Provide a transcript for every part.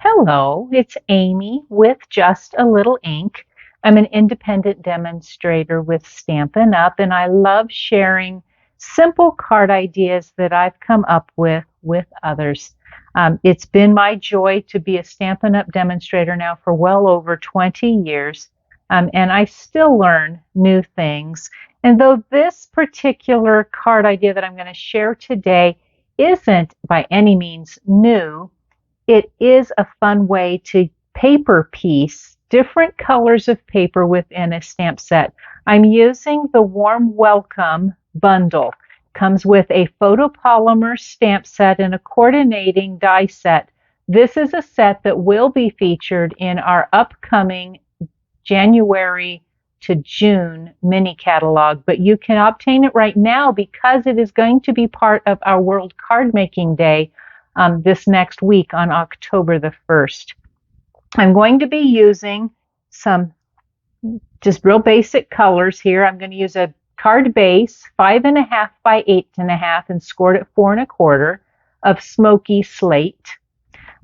Hello, it's Amy with Just a Little Ink. I'm an independent demonstrator with Stampin' Up, and I love sharing simple card ideas that I've come up with others. It's been my joy to be a Stampin' Up demonstrator now for well over 20 years, and I still learn new things. And though this particular card idea that I'm going to share today isn't by any means new, it is a fun way to paper piece different colors of paper within a stamp set. I'm using the Warm Welcome bundle. Comes with a photopolymer stamp set and a coordinating die set. This is a set that will be featured in our upcoming January to June mini catalog, but you can obtain it right now because it is going to be part of our World Card Making Day this next week on October the 1st. I'm going to be using some just real basic colors here. I'm going to use a card base, 5.5 by 8.5 and scored at 4 1/4 of smoky slate.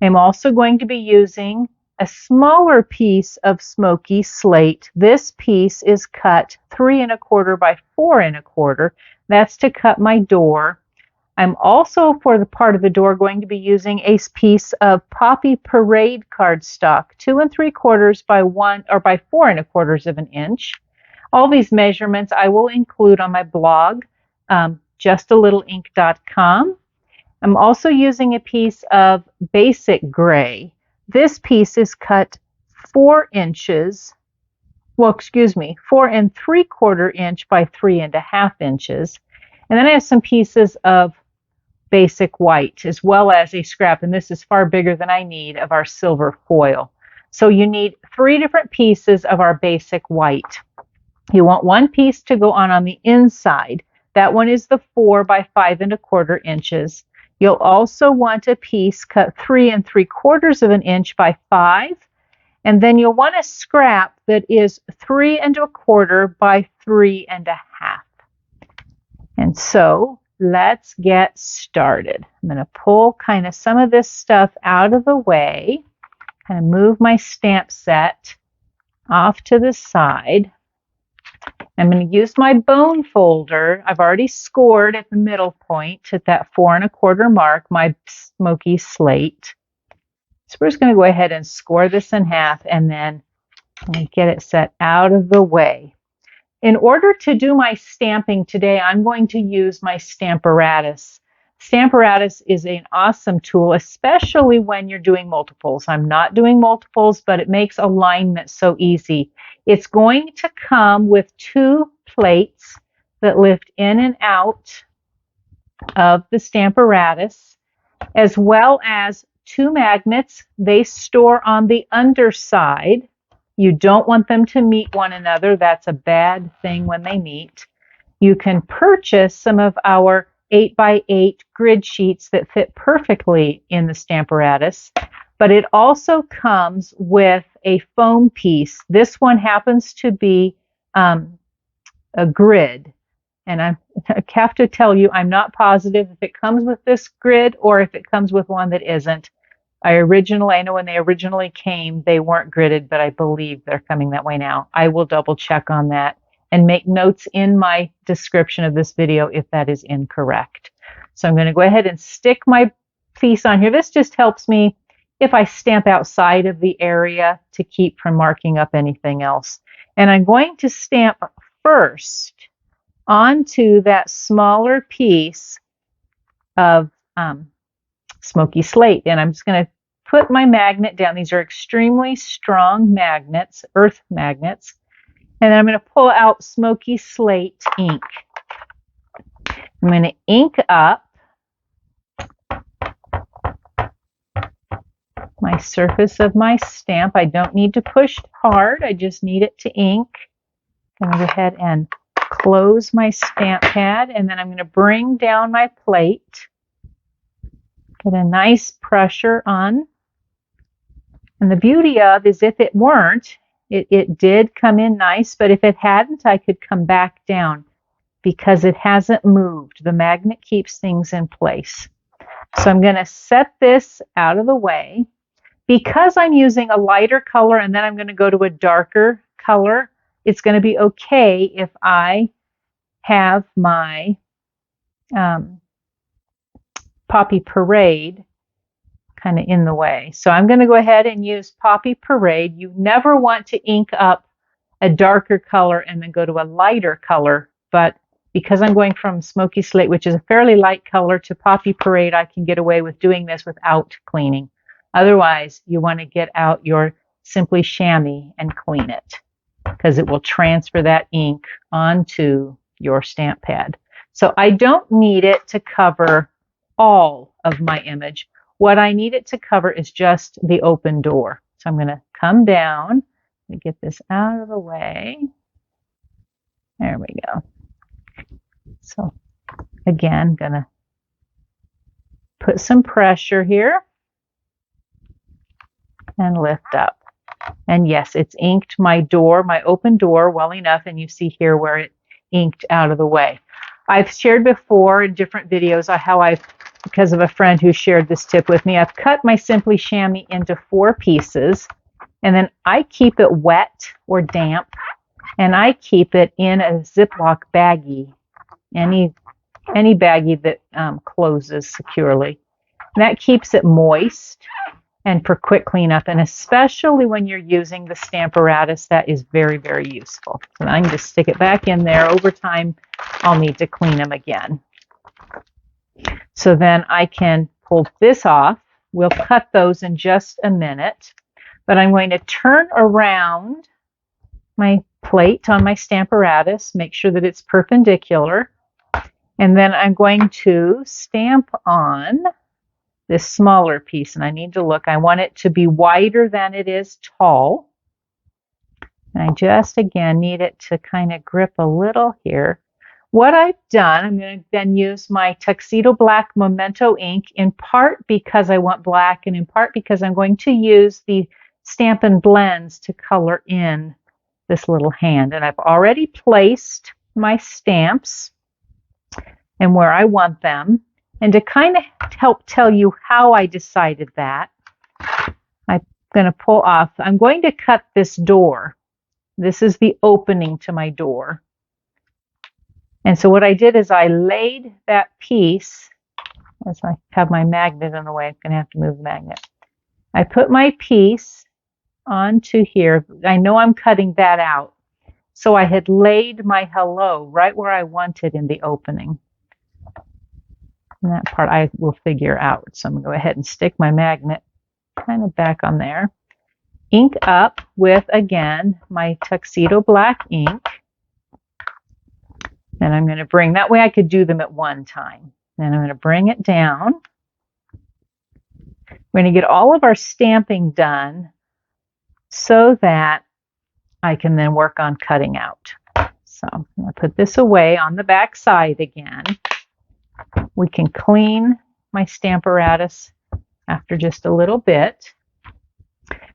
I'm also going to be using a smaller piece of smoky slate. This piece is cut 3 1/4 by 4 1/4. That's to cut my door. I'm also, for the part of the door, going to be using a piece of Poppy Parade cardstock, 2 3/4 by 1 or by 4 1/4 of an inch. All these measurements I will include on my blog, justalittle.ink.com. I'm also using a piece of basic gray. This piece is cut 4 inches. 4 3/4 inch by 3.5 inches. And then I have some pieces of basic white as well as a scrap, and this is far bigger than I need, of our silver foil. So you need 3 different pieces of our basic white. You want one piece to go on the inside. That one is the 4 by 5 1/4 inches. You'll also want a piece cut 3 3/4 of an inch by 5, and then you'll want a scrap that is 3 1/4 by 3.5. And so let's get started. I'm going to pull kind of some of this stuff out of the way, kind of move my stamp set off to the side. I'm going to use my bone folder. I've already scored at the middle point at that 4 1/4 mark, my smoky slate. So we're just going to go ahead and score this in half and then get it set out of the way. In order to do my stamping today, I'm going to use my Stamparatus. Stamparatus is an awesome tool, especially when you're doing multiples. I'm not doing multiples, but it makes alignment so easy. It's going to come with 2 plates that lift in and out of the Stamparatus, as well as 2 magnets. They store on the underside. You don't want them to meet one another. That's a bad thing when they meet. You can purchase some of our 8 by 8 grid sheets that fit perfectly in the Stamparatus, but it also comes with a foam piece. This one happens to be a grid, and I have to tell you, I'm not positive if it comes with this grid or if it comes with one that isn't. I know when they originally came, they weren't gridded, but I believe they're coming that way now. I will double check on that and make notes in my description of this video if that is incorrect. So I'm going to go ahead and stick my piece on here. This just helps me if I stamp outside of the area to keep from marking up anything else. And I'm going to stamp first onto that smaller piece of smoky slate, and I'm just going to put my magnet down. These are extremely strong magnets, earth magnets, and then I'm going to pull out smoky slate ink. I'm going to ink up my surface of my stamp. I don't need to push hard, I just need it to ink. I'm going to go ahead and close my stamp pad, and then I'm going to bring down my plate. Get a nice pressure on. And the beauty of is if it weren't, it did come in nice, but if it hadn't, I could come back down because it hasn't moved. The magnet keeps things in place. So I'm going to set this out of the way. Because I'm using a lighter color and then I'm going to go to a darker color, it's going to be okay if I have my Poppy Parade kind of in the way. So I'm going to go ahead and use Poppy Parade. You never want to ink up a darker color and then go to a lighter color, but because I'm going from Smoky Slate, which is a fairly light color, to Poppy Parade, I can get away with doing this without cleaning. Otherwise, you want to get out your Simply Chamois and clean it, because it will transfer that ink onto your stamp pad. So I don't need it to cover all of my image. What I need it to cover is just the open door. So I'm going to come down and get this out of the way. There we go. So again, going to put some pressure here and lift up. And yes, it's inked my door, my open door, well enough, and you see here where it inked out of the way. I've shared before in different videos how I've, because of a friend who shared this tip with me, I've cut my Simply Chamois into 4 pieces, and then I keep it wet or damp, and I keep it in a Ziploc baggie, any baggie that closes securely. And that keeps it moist and for quick cleanup, and especially when you're using the Stamparatus, that is very, very useful. And I can just stick it back in there. Over time, I'll need to clean them again. So then I can pull this off. We'll cut those in just a minute, but I'm going to turn around my plate on my Stamparatus, make sure that it's perpendicular, and then I'm going to stamp on this smaller piece, and I need to look. I want it to be wider than it is tall. And I just, again, need it to kind of grip a little here. What I've done, I'm going to then use my Tuxedo Black Memento ink, in part because I want black, and in part because I'm going to use the Stampin' Blends to color in this little hand. And I've already placed my stamps and where I want them. And to kind of help tell you how I decided that, I'm going to pull off. I'm going to cut this door. This is the opening to my door. And so what I did is I laid that piece, as I have my magnet in the way, I'm going to have to move the magnet. I put my piece onto here. I know I'm cutting that out. So I had laid my hello right where I wanted in the opening. And that part I will figure out. So I'm going to go ahead and stick my magnet kind of back on there. Ink up with, again, my Tuxedo Black ink. And I'm going to bring, that way I could do them at one time. Then I'm going to bring it down. We're going to get all of our stamping done so that I can then work on cutting out. So I'm going to put this away on the back side again. We can clean my Stamparatus after just a little bit.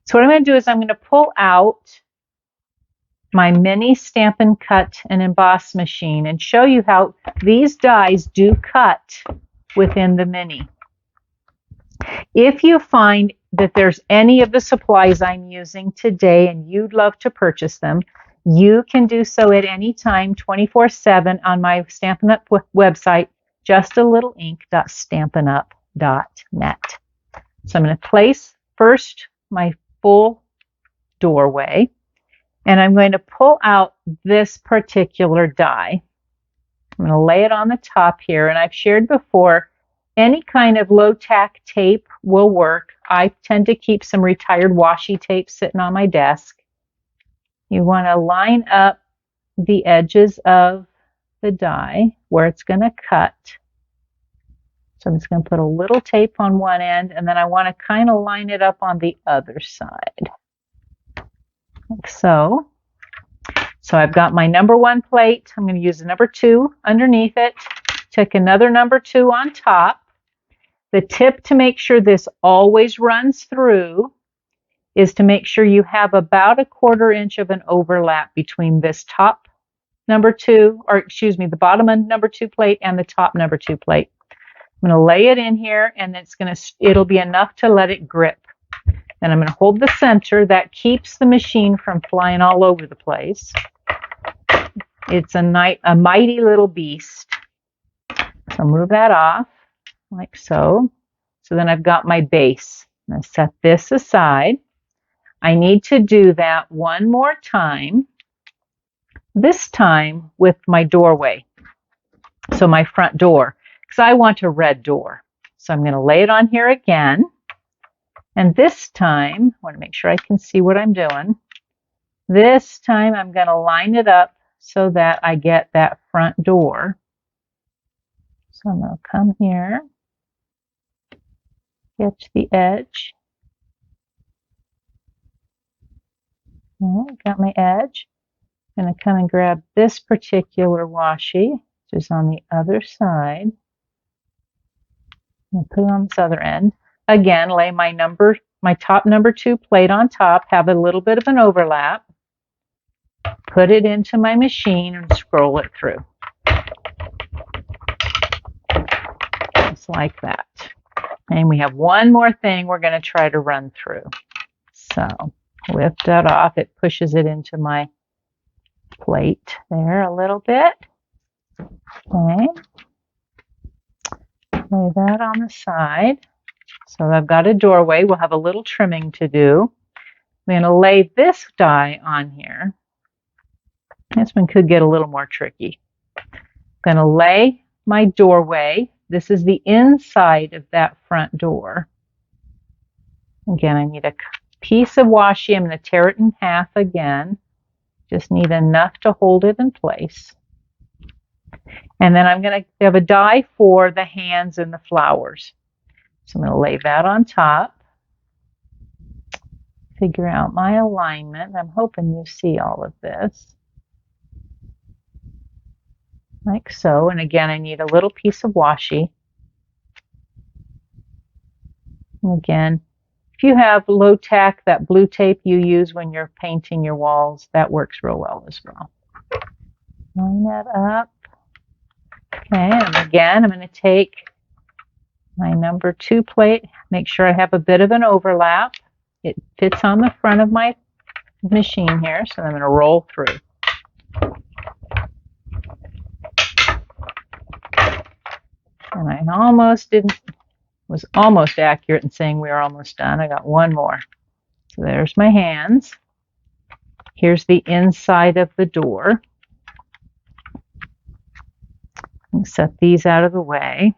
So what I'm going to do is I'm going to pull out my mini Stampin' Cut and Emboss machine and show you how these dies do cut within the mini. If you find that there's any of the supplies I'm using today and you'd love to purchase them, you can do so at any time, 24/7 on my Stampin' Up website, justalittleink.stampinup.net. So I'm going to place first my full doorway, and I'm going to pull out this particular die. I'm going to lay it on the top here, and I've shared before, any kind of low-tack tape will work. I tend to keep some retired washi tape sitting on my desk. You want to line up the edges of the die where it's going to cut. So I'm just going to put a little tape on one end, and then I want to kind of line it up on the other side. Like so. So I've got my number 1 plate. I'm going to use a number 2 underneath it. Take another number 2 on top. The tip to make sure this always runs through is to make sure you have about a 1/4 inch of an overlap between this top number 2, or excuse me, the bottom number 2 plate and the top number 2 plate. I'm going to lay it in here, and it'll be enough to let it grip. Then I'm going to hold the center. That keeps the machine from flying all over the place. It's a mighty little beast. So move that off like so. So then I've got my base. I'm going to set this aside. I need to do that one more time, this time with my doorway. So my front door, because I want a red door. So I'm going to lay it on here again. And this time, I want to make sure I can see what I'm doing. This time I'm going to line it up so that I get that front door. So I'm going to come here, get to the edge. Got my edge. I'm going to come and grab this particular washi, which is on the other side. I'll put it on this other end. Again, lay my top number 2 plate on top, have a little bit of an overlap. Put it into my machine and scroll it through. Just like that. And we have one more thing we're going to try to run through. So lift that off. It pushes it into my plate there a little bit. Okay. Lay that on the side. So I've got a doorway. We'll have a little trimming to do. I'm going to lay this die on here. This one could get a little more tricky. I'm going to lay my doorway. This is the inside of that front door. Again, I need a piece of washi. I'm going to tear it in half again. Just need enough to hold it in place. And then I'm going to have a die for the hands and the flowers. So I'm going to lay that on top. Figure out my alignment. I'm hoping you see all of this. Like so. And again, I need a little piece of washi. And again, if you have low tack, that blue tape you use when you're painting your walls, that works real well as well. Line that up. Okay, and again, I'm going to take my number 2 plate, make sure I have a bit of an overlap. It fits on the front of my machine here, so I'm going to roll through. And I was almost accurate in saying we are almost done. I got one more. So there's my hands. Here's the inside of the door. Set these out of the way.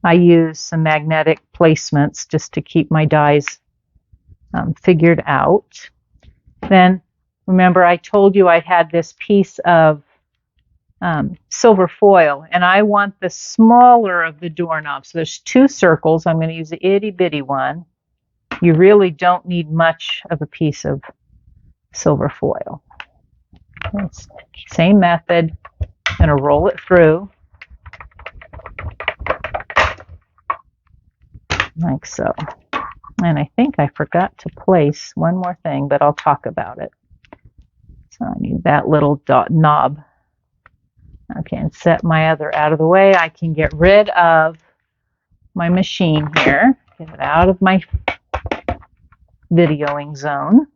I use some magnetic placements just to keep my dies figured out. Then remember I told you I had this piece of silver foil, and I want the smaller of the doorknob. So there's 2 circles. I'm going to use the itty bitty one. You really don't need much of a piece of silver foil. Same method. I'm going to roll it through like so. And I think I forgot to place one more thing, but I'll talk about it. So I need that little knob. Okay, and set my other out of the way. I can get rid of my machine here. Get it out of my videoing zone.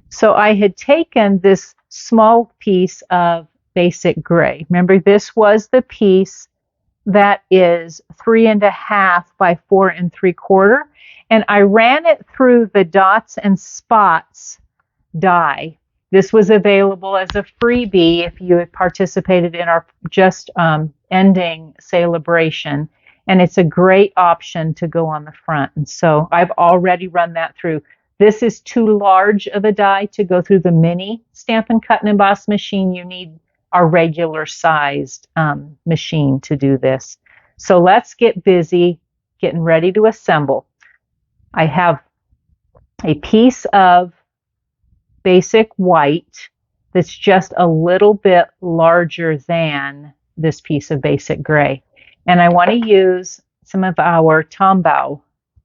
So I had taken this small piece of basic gray. Remember, this was the piece that is 3.5 by 4 3/4, and I ran it through the dots and spots die. This was available as a freebie if you had participated in our just ending celebration, and it's a great option to go on the front. And so I've already run that through. This is too large of a die to go through the mini Stampin' Cut and Emboss machine. You need our regular sized machine to do this. So let's get busy getting ready to assemble. I have a piece of basic white that's just a little bit larger than this piece of basic gray. And I want to use some of our Tombow,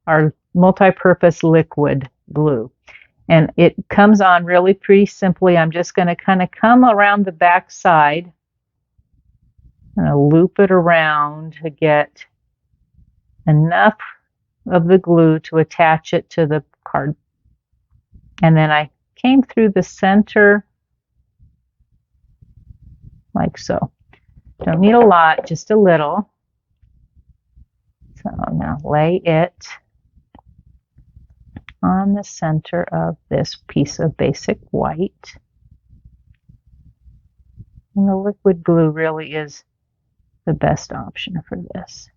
our multi-purpose liquid glue. And it comes on really pretty simply. I'm just going to kind of come around the back side. I'm going to loop it around to get enough of the glue to attach it to the card. And then I came through the center like so. Don't need a lot, just a little. So now lay it on the center of this piece of basic white. And the liquid glue really is the best option for this.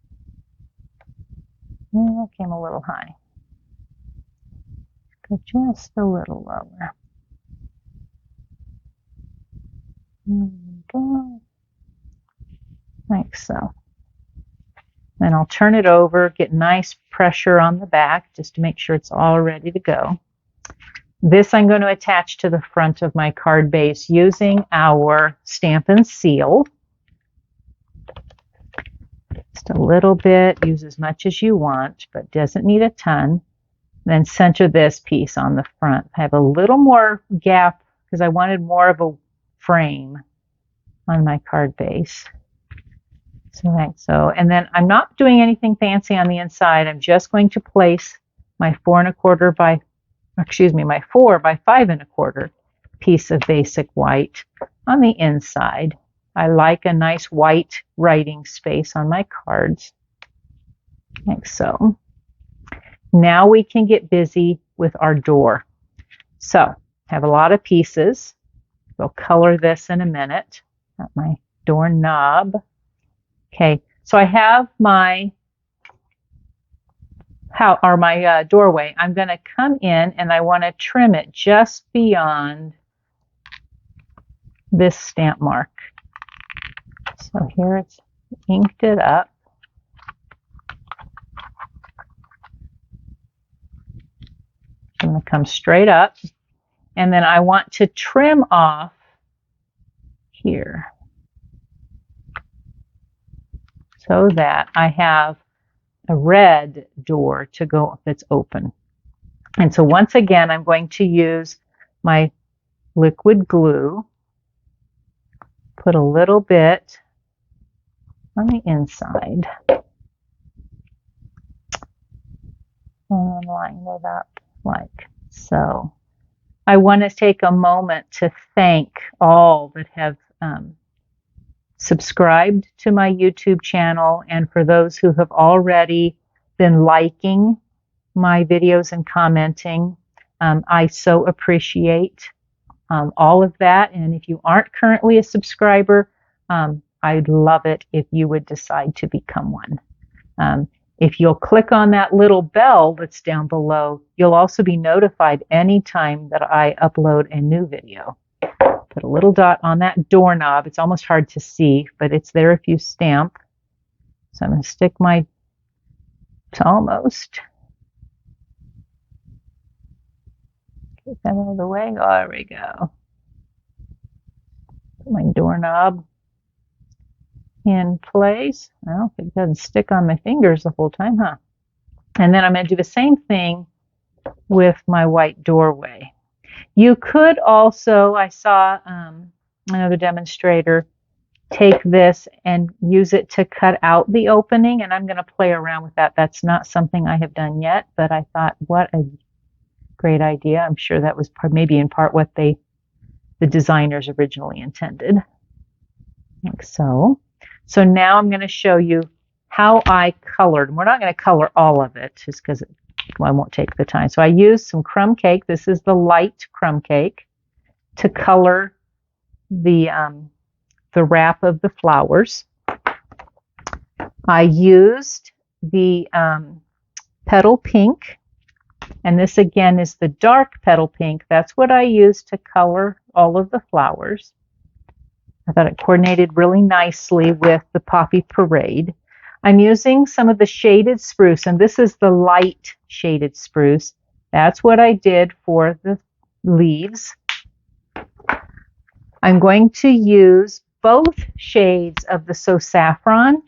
Oh, it came a little high. Go just a little lower. There we go. Like so. Then I'll turn it over, get nice pressure on the back just to make sure it's all ready to go. This I'm going to attach to the front of my card base using our Stampin' seal. Just a little bit, use as much as you want, but doesn't need a ton. Then center this piece on the front. I have a little more gap because I wanted more of a frame on my card base. So, and then I'm not doing anything fancy on the inside. I'm just going to place my 4 by 5 1/4 piece of basic white on the inside. I like a nice white writing space on my cards, like so. Now we can get busy with our door. So, I have a lot of pieces. We'll color this in a minute. Got my doorknob. Okay, so I have my doorway. I'm going to come in and I want to trim it just beyond this stamp mark. So here it's inked it up. I'm going to come straight up, and then I want to trim off here so that I have a red door to go that's open. And so once again, I'm going to use my liquid glue, put a little bit on the inside, and line it up like so. I want to take a moment to thank all that have subscribed to my YouTube channel, and for those who have already been liking my videos and commenting. I so appreciate all of that. And if you aren't currently a subscriber, I'd love it if you would decide to become one. If you'll click on that little bell that's down below, you'll also be notified anytime that I upload a new video. Put a little dot on that doorknob. It's almost hard to see, but it's there if you stamp. So I'm going to stick my, it's almost. Get that out of the way. Oh, there we go. Put my doorknob in place. Well, it doesn't stick on my fingers the whole time, huh? And then I'm going to do the same thing with my white doorway. You could also, I saw another demonstrator take this and use it to cut out the opening, and I'm going to play around with that. That's not something I have done yet, but I thought, what a great idea. I'm sure that was maybe in part what the designers originally intended. Like so. So now I'm going to show you how I colored. We're not going to color all of it just because I won't take the time. So I used some crumb cake. This is the light crumb cake to color the wrap of the flowers. I used the petal pink, and this again is the dark petal pink. That's what I used to color all of the flowers. I thought it coordinated really nicely with the Poppy Parade. I'm using some of the shaded spruce, and this is the light shaded spruce. That's what I did for the leaves. I'm going to use both shades of the So Saffron,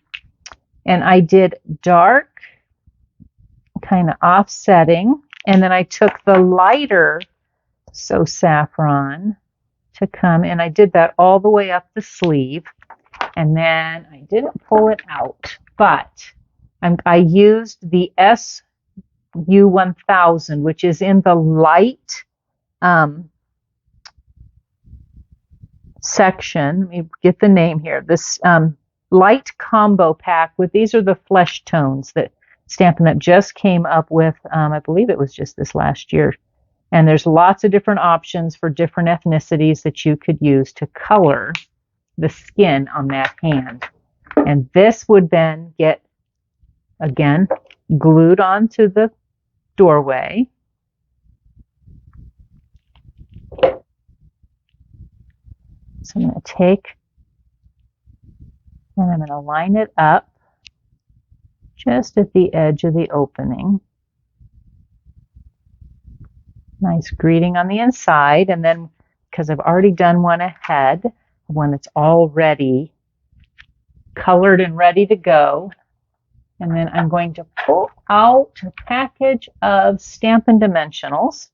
and I did dark, kind of offsetting, and then I took the lighter So Saffron to come, and I did that all the way up the sleeve, and then I didn't pull it out, but I used the S U1000, which is in the light section. Let me get the name here. This light combo pack with, these are the flesh tones that Stampin' Up! Just came up with. I believe it was just this last year. And there's lots of different options for different ethnicities that you could use to color the skin on that hand. And this would then get, again, glued onto the doorway. So I'm going to take and I'm going to line it up just at the edge of the opening. Nice greeting on the inside, and then because I've already done one ahead, one that's already colored and ready to go, and then I'm going to pull out a package of Stampin' Dimensionals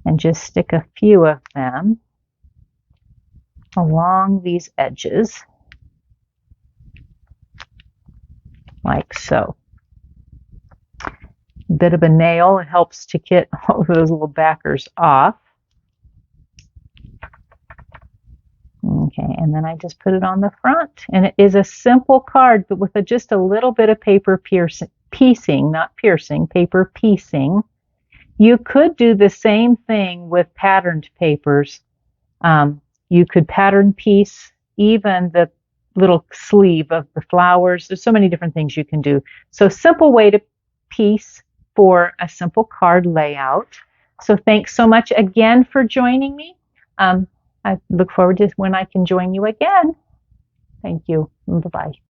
and just stick a few of them along these edges, like so. A bit of a nail, it helps to get all of those little backers off. Okay, and then I just put it on the front, and it is a simple card, but with just a little bit of paper piecing, not piercing, paper piecing. You could do the same thing with patterned papers. You could pattern piece even the little sleeve of the flowers. There's so many different things you can do. So simple way to piece for a simple card layout. So thanks so much again for joining me. I look forward to when I can join you again. Thank you. Bye-bye.